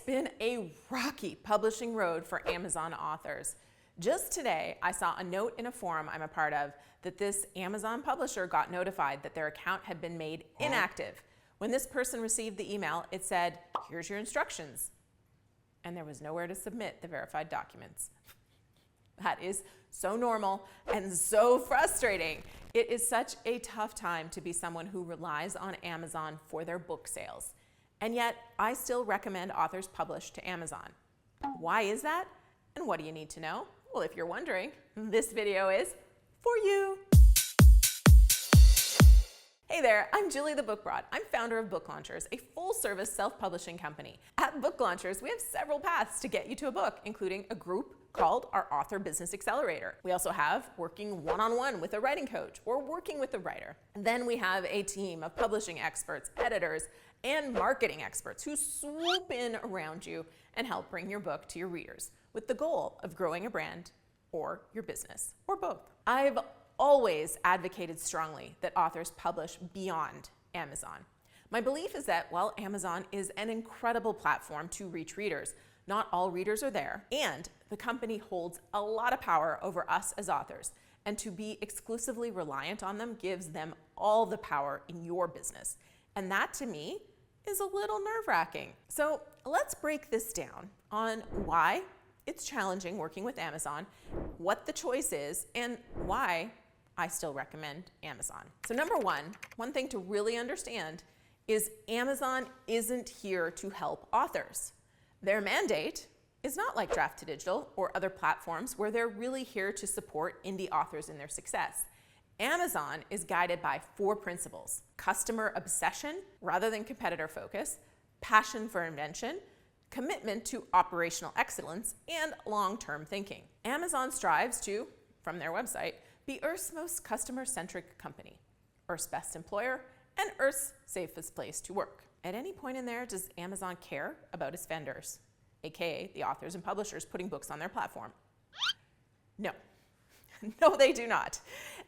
been a rocky publishing road for Amazon authors. Just today, I saw a note in a forum I'm a part of that this Amazon publisher got notified that their account had been made inactive. When this person received the email, it said, "Here's your instructions." And there was nowhere to submit the verified documents. That is so normal and so frustrating. It is such a tough time to be someone who relies on Amazon for their book sales. And yet, I still recommend authors publish to Amazon. Why is that? And what do you need to know? Well, if you're wondering, this video is for you. Hey there, I'm Julie the Book Broad. I'm founder of Book Launchers, a full-service self-publishing company. At Book Launchers, we have several paths to get you to a book, including a group called our Author Business Accelerator. We also have working one-on-one with a writing coach or working with a writer. And then we have a team of publishing experts, editors, and marketing experts who swoop in around you and help bring your book to your readers with the goal of growing a brand or your business, or both. I've always advocated strongly that authors publish beyond Amazon. My belief is that while Amazon is an incredible platform to reach readers, not all readers are there, and the company holds a lot of power over us as authors, and to be exclusively reliant on them gives them all the power in your business. And that, to me, is a little nerve-wracking. So let's break this down on why it's challenging working with Amazon, what the choice is, and why I still recommend Amazon. So number one thing to really understand is Amazon isn't here to help authors. Their mandate is not like Draft2Digital or other platforms where they're really here to support indie authors in their success. Amazon is guided by 4 principles: customer obsession rather than competitor focus, passion for invention, commitment to operational excellence, and long-term thinking. Amazon strives to, from their website, be Earth's most customer-centric company, Earth's best employer, and Earth's safest place to work. At any point in there, does Amazon care about its vendors, aka the authors and publishers putting books on their platform? No. No, they do not.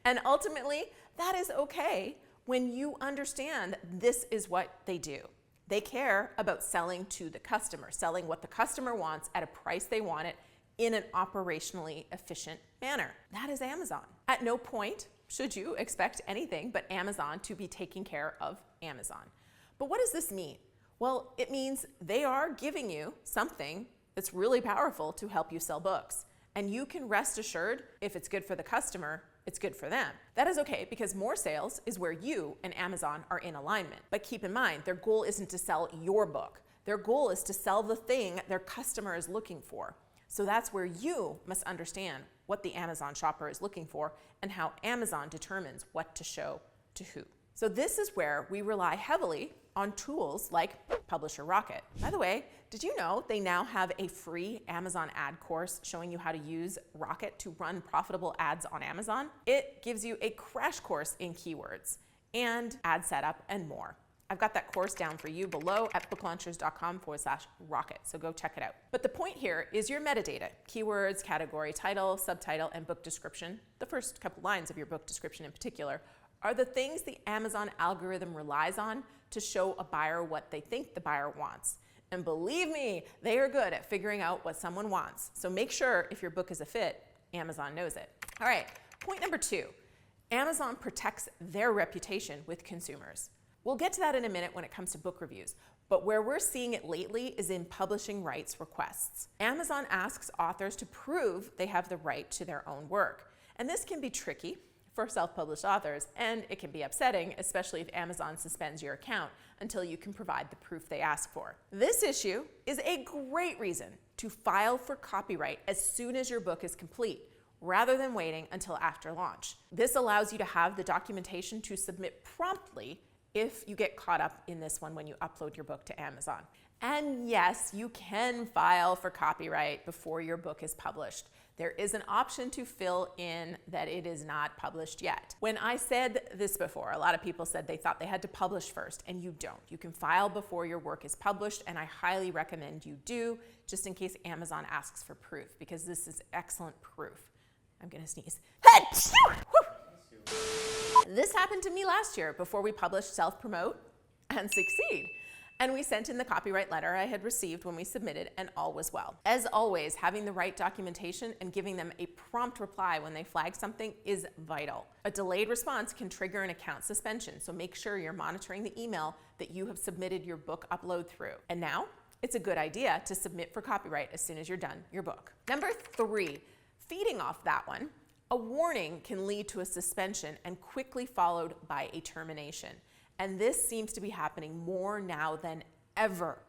And ultimately, that is okay when you understand this is what they do. They care about selling to the customer, selling what the customer wants at a price they want it in an operationally efficient manner. That is Amazon. At no point should you expect anything but Amazon to be taking care of Amazon. But what does this mean? Well, it means they are giving you something that's really powerful to help you sell books. And you can rest assured, if it's good for the customer, it's good for them. That is okay, because more sales is where you and Amazon are in alignment. But keep in mind, their goal isn't to sell your book. Their goal is to sell the thing their customer is looking for. So that's where you must understand what the Amazon shopper is looking for and how Amazon determines what to show to who. So this is where we rely heavily on tools like Publisher Rocket. By the way, did you know they now have a free Amazon ad course showing you how to use Rocket to run profitable ads on Amazon? It gives you a crash course in keywords and ad setup and more. I've got that course down for you below at booklaunchers.com/rocket, so go check it out. But the point here is your metadata: keywords, category, title, subtitle, and book description. The first couple lines of your book description in particular are the things the Amazon algorithm relies on to show a buyer what they think the buyer wants. And believe me, they are good at figuring out what someone wants. So make sure if your book is a fit, Amazon knows it. All right, point number 2. Amazon protects their reputation with consumers. We'll get to that in a minute when it comes to book reviews, but where we're seeing it lately is in publishing rights requests. Amazon asks authors to prove they have the right to their own work. And this can be tricky for self-published authors, and it can be upsetting, especially if Amazon suspends your account until you can provide the proof they ask for. This issue is a great reason to file for copyright as soon as your book is complete, rather than waiting until after launch. This allows you to have the documentation to submit promptly if you get caught up in this one when you upload your book to Amazon. And yes, you can file for copyright before your book is published. There is an option to fill in that it is not published yet. When I said this before, a lot of people said they thought they had to publish first, and you don't. You can file before your work is published, and I highly recommend you do, just in case Amazon asks for proof, because this is excellent proof. I'm gonna sneeze. This happened to me last year before we published Self Promote and Succeed. And we sent in the copyright letter I had received when we submitted, and all was well. As always, having the right documentation and giving them a prompt reply when they flag something is vital. A delayed response can trigger an account suspension, so make sure you're monitoring the email that you have submitted your book upload through. And now, it's a good idea to submit for copyright as soon as you're done your book. Number 3, feeding off that one, a warning can lead to a suspension and quickly followed by a termination. And this seems to be happening more now than ever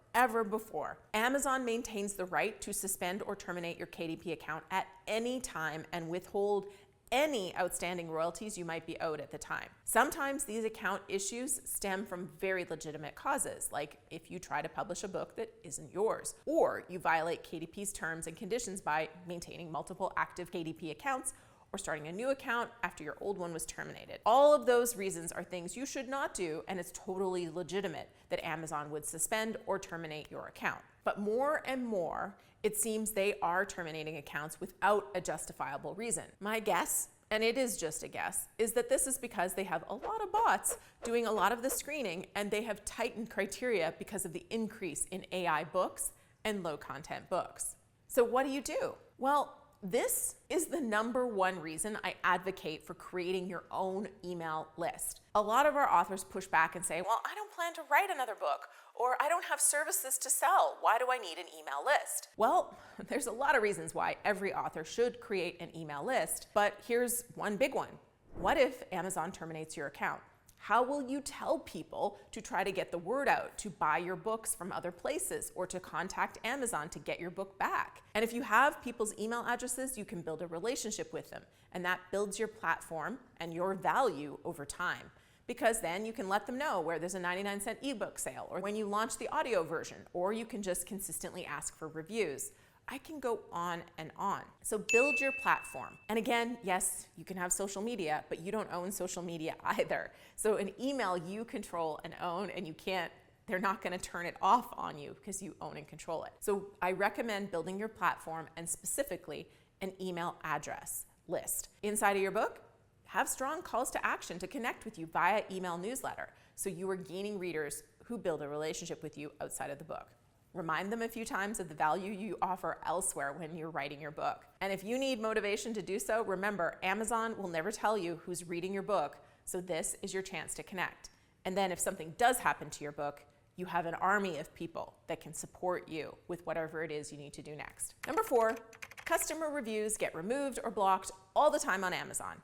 before. Amazon maintains the right to suspend or terminate your KDP account at any time and withhold any outstanding royalties you might be owed at the time. Sometimes these account issues stem from very legitimate causes, like if you try to publish a book that isn't yours, or you violate KDP's terms and conditions by maintaining multiple active KDP accounts, or starting a new account after your old one was terminated. All of those reasons are things you should not do, and it's totally legitimate that Amazon would suspend or terminate your account. But more and more, it seems they are terminating accounts without a justifiable reason. My guess, and it is just a guess, is that this is because they have a lot of bots doing a lot of the screening, and they have tightened criteria because of the increase in AI books and low content books. So what do? Well, this is the number one reason I advocate for creating your own email list. A lot of our authors push back and say, well, I don't plan to write another book, or I don't have services to sell. Why do I need an email list? Well, there's a lot of reasons why every author should create an email list, but here's one big one. What if Amazon terminates your account? How will you tell people to try to get the word out, to buy your books from other places, or to contact Amazon to get your book back? And if you have people's email addresses, you can build a relationship with them, and that builds your platform and your value over time. Because then you can let them know where there's a 99-cent ebook sale, or when you launch the audio version, or you can just consistently ask for reviews. I can go on and on. So build your platform. And again, yes, you can have social media, but you don't own social media either. So an email you control and own, and they're not gonna turn it off on you because you own and control it. So I recommend building your platform, and specifically an email address list. Inside of your book, have strong calls to action to connect with you via email newsletter, so you are gaining readers who build a relationship with you outside of the book. Remind them a few times of the value you offer elsewhere when you're writing your book. And if you need motivation to do so, remember, Amazon will never tell you who's reading your book, so this is your chance to connect. And then if something does happen to your book, you have an army of people that can support you with whatever it is you need to do next. Number 4, customer reviews get removed or blocked all the time on Amazon.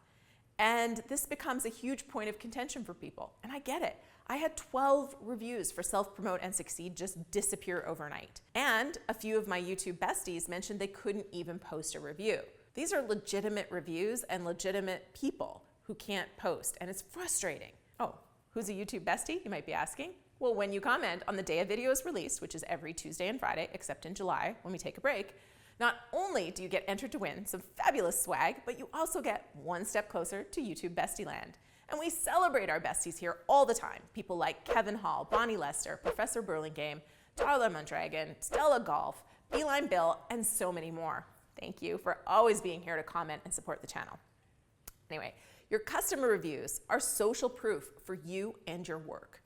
And this becomes a huge point of contention for people, and I get it. I had 12 reviews for Self-Promote and Succeed just disappear overnight. And a few of my YouTube besties mentioned they couldn't even post a review. These are legitimate reviews and legitimate people who can't post, and it's frustrating. Oh, who's a YouTube bestie, you might be asking? Well, when you comment on the day a video is released, which is every Tuesday and Friday, except in July when we take a break, not only do you get entered to win some fabulous swag, but you also get one step closer to YouTube Bestie Land. And we celebrate our besties here all the time. People like Kevin Hall, Bonnie Lester, Professor Burlingame, Darla Mondragon, Stella Golf, Beeline Bill, and so many more. Thank you for always being here to comment and support the channel. Anyway, your customer reviews are social proof for you and your work.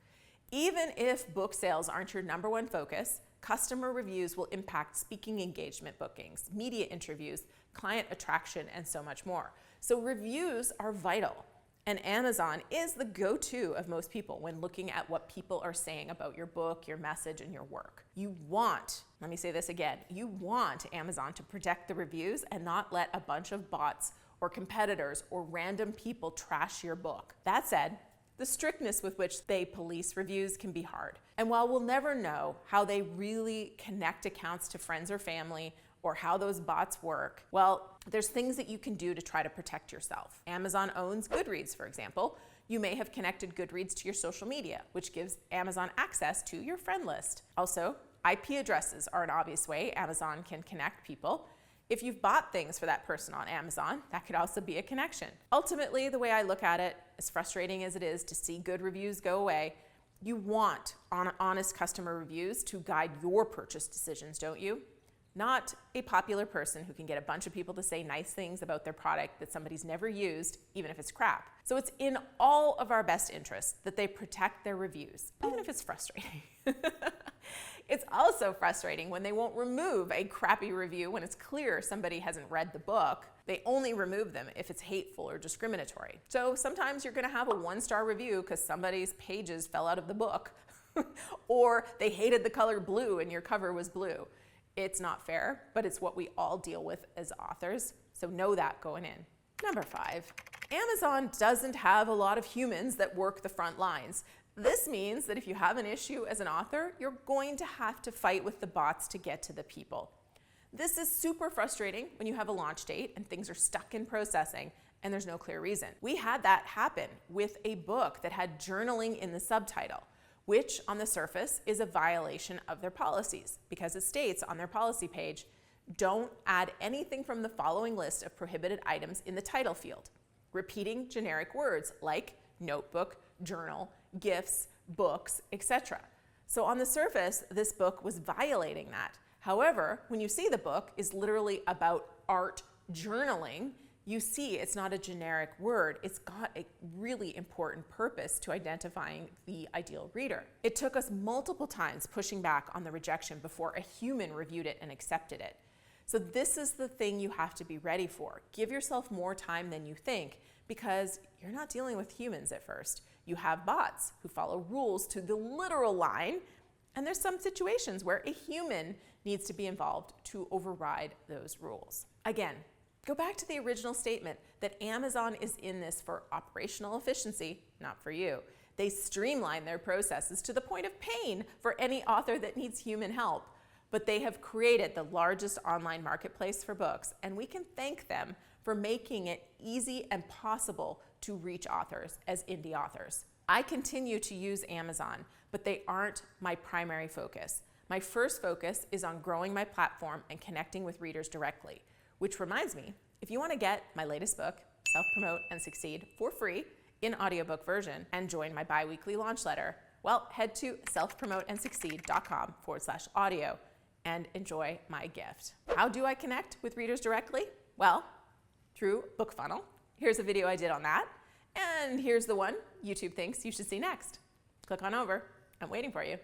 Even if book sales aren't your number one focus, customer reviews will impact speaking engagement bookings, media interviews, client attraction, and so much more. So reviews are vital. And Amazon is the go-to of most people when looking at what people are saying about your book, your message, and your work. You want, let me say this again, you want Amazon to protect the reviews and not let a bunch of bots or competitors or random people trash your book. That said, the strictness with which they police reviews can be hard. And while we'll never know how they really connect accounts to friends or family, or how those bots work, well, there's things that you can do to try to protect yourself. Amazon owns Goodreads, for example. You may have connected Goodreads to your social media, which gives Amazon access to your friend list. Also, IP addresses are an obvious way Amazon can connect people. If you've bought things for that person on Amazon, that could also be a connection. Ultimately, the way I look at it, as frustrating as it is to see good reviews go away, you want honest customer reviews to guide your purchase decisions, don't you? not a popular person who can get a bunch of people to say nice things about their product that somebody's never used, even if it's crap. So it's in all of our best interests that they protect their reviews, even if it's frustrating. It's also frustrating when they won't remove a crappy review when it's clear somebody hasn't read the book. They only remove them if it's hateful or discriminatory. So sometimes you're going to have a 1-star review because somebody's pages fell out of the book, or they hated the color blue and your cover was blue. It's not fair, but it's what we all deal with as authors, so know that going in. Number 5, Amazon doesn't have a lot of humans that work the front lines. This means that if you have an issue as an author, you're going to have to fight with the bots to get to the people. This is super frustrating when you have a launch date and things are stuck in processing and there's no clear reason. We had that happen with a book that had journaling in the subtitle, which on the surface is a violation of their policies because it states on their policy page, don't add anything from the following list of prohibited items in the title field. Repeating generic words like notebook, journal, gifts, books, etc. So on the surface, this book was violating that. However, when you see the book is literally about art journaling, you see it's not a generic word. It's got a really important purpose to identifying the ideal reader. It took us multiple times pushing back on the rejection before a human reviewed it and accepted it. So this is the thing you have to be ready for. Give yourself more time than you think because you're not dealing with humans at first. You have bots who follow rules to the literal line, and there's some situations where a human needs to be involved to override those rules. Again, go back to the original statement that Amazon is in this for operational efficiency, not for you. They streamline their processes to the point of pain for any author that needs human help. But they have created the largest online marketplace for books, and we can thank them for making it easy and possible to reach authors as indie authors. I continue to use Amazon, but they aren't my primary focus. My first focus is on growing my platform and connecting with readers directly, which reminds me, if you want to get my latest book, Self-Promote and Succeed, for free in audiobook version and join my bi-weekly launch letter, well, head to selfpromoteandsucceed.com/audio and enjoy my gift. How do I connect with readers directly? Well, through BookFunnel. Here's a video I did on that. And here's the one YouTube thinks you should see next. Click on over. I'm waiting for you.